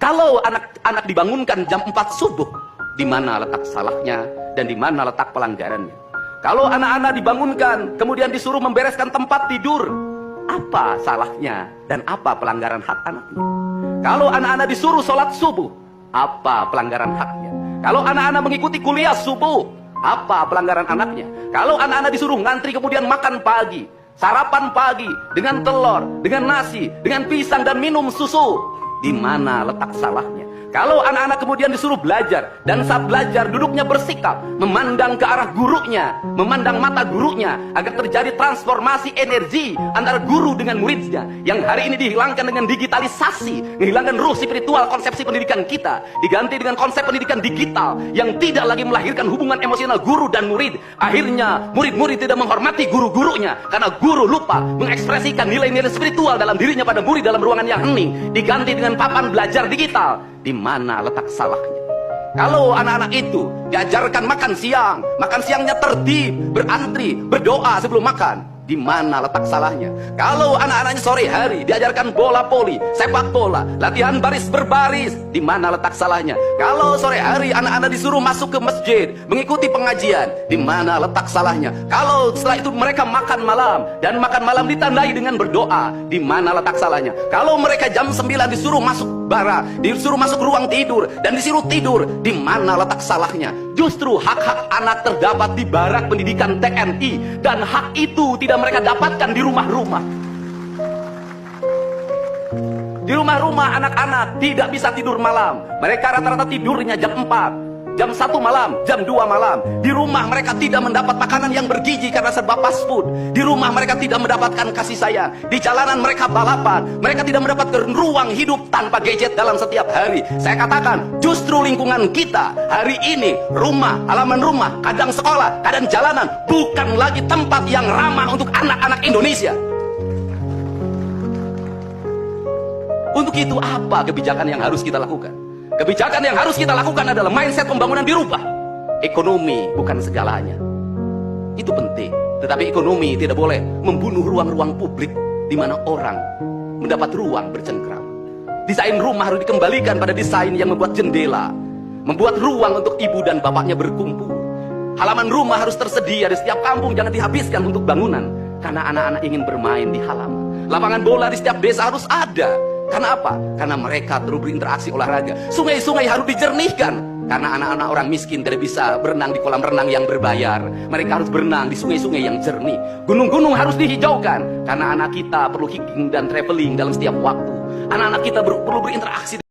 Kalau anak-anak dibangunkan jam 4 subuh, di mana letak salahnya dan di mana letak pelanggarannya? Kalau anak-anak dibangunkan kemudian disuruh membereskan tempat tidur, apa salahnya dan apa pelanggaran hak anaknya? Kalau anak-anak disuruh sholat subuh, apa pelanggaran haknya? Kalau anak-anak mengikuti kuliah subuh, apa pelanggaran anaknya? Kalau anak-anak disuruh ngantri kemudian makan pagi, sarapan pagi dengan telur, dengan nasi, dengan pisang dan minum susu, di mana letak salahnya? Kalau anak-anak kemudian disuruh belajar, dan saat belajar duduknya bersikap, memandang ke arah gurunya, memandang mata gurunya, agar terjadi transformasi energi antara guru dengan muridnya, yang hari ini dihilangkan dengan digitalisasi, menghilangkan ruh spiritual konsepsi pendidikan kita, diganti dengan konsep pendidikan digital, yang tidak lagi melahirkan hubungan emosional guru dan murid. Akhirnya murid-murid tidak menghormati guru-gurunya, karena guru lupa mengekspresikan nilai-nilai spiritual dalam dirinya pada murid dalam ruangan yang hening, diganti dengan papan belajar digital. Di mana letak salahnya? Kalau anak-anak itu diajarkan makan siangnya tertib, berantri, berdoa sebelum makan, di mana letak salahnya? Kalau anak-anaknya sore hari diajarkan bola voli, sepak bola, latihan baris berbaris, di mana letak salahnya? Kalau sore hari anak-anak disuruh masuk ke masjid, mengikuti pengajian, di mana letak salahnya? Kalau setelah itu mereka makan malam, dan makan malam ditandai dengan berdoa, di mana letak salahnya? Kalau mereka jam 9 disuruh masuk bara, disuruh masuk ruang tidur, dan disuruh tidur, di mana letak salahnya? Justru hak-hak anak terdapat di barak pendidikan TNI, dan hak itu tidak mereka dapatkan di rumah-rumah. Di rumah-rumah anak-anak tidak bisa tidur malam. Mereka rata-rata tidurnya jam 4, jam 1 malam, jam 2 malam. Di rumah mereka tidak mendapat makanan yang bergizi karena serba fast food. Di rumah mereka tidak mendapatkan kasih sayang. Di jalanan mereka balapan. Mereka tidak mendapatkan ruang hidup tanpa gadget dalam setiap hari. Saya katakan, justru lingkungan kita hari ini, rumah, halaman rumah, kadang sekolah, kadang jalanan, bukan lagi tempat yang ramah untuk anak-anak Indonesia. Untuk itu apa kebijakan yang harus kita lakukan? Kebijakan yang harus kita lakukan adalah mindset pembangunan dirubah. Ekonomi bukan segalanya. Itu penting. Tetapi ekonomi tidak boleh membunuh ruang-ruang publik di mana orang mendapat ruang bercengkrama. Desain rumah harus dikembalikan pada desain yang membuat jendela, membuat ruang untuk ibu dan bapaknya berkumpul. Halaman rumah harus tersedia di setiap kampung, jangan dihabiskan untuk bangunan, karena anak-anak ingin bermain di halaman. Lapangan bola di setiap desa harus ada. Karena apa? Karena mereka terus berinteraksi olahraga. Sungai-sungai harus dijernihkan, karena anak-anak orang miskin tidak bisa berenang di kolam renang yang berbayar. Mereka harus berenang di sungai-sungai yang jernih. Gunung-gunung harus dihijaukan, karena anak kita perlu hiking dan traveling dalam setiap waktu. Anak-anak kita perlu berinteraksi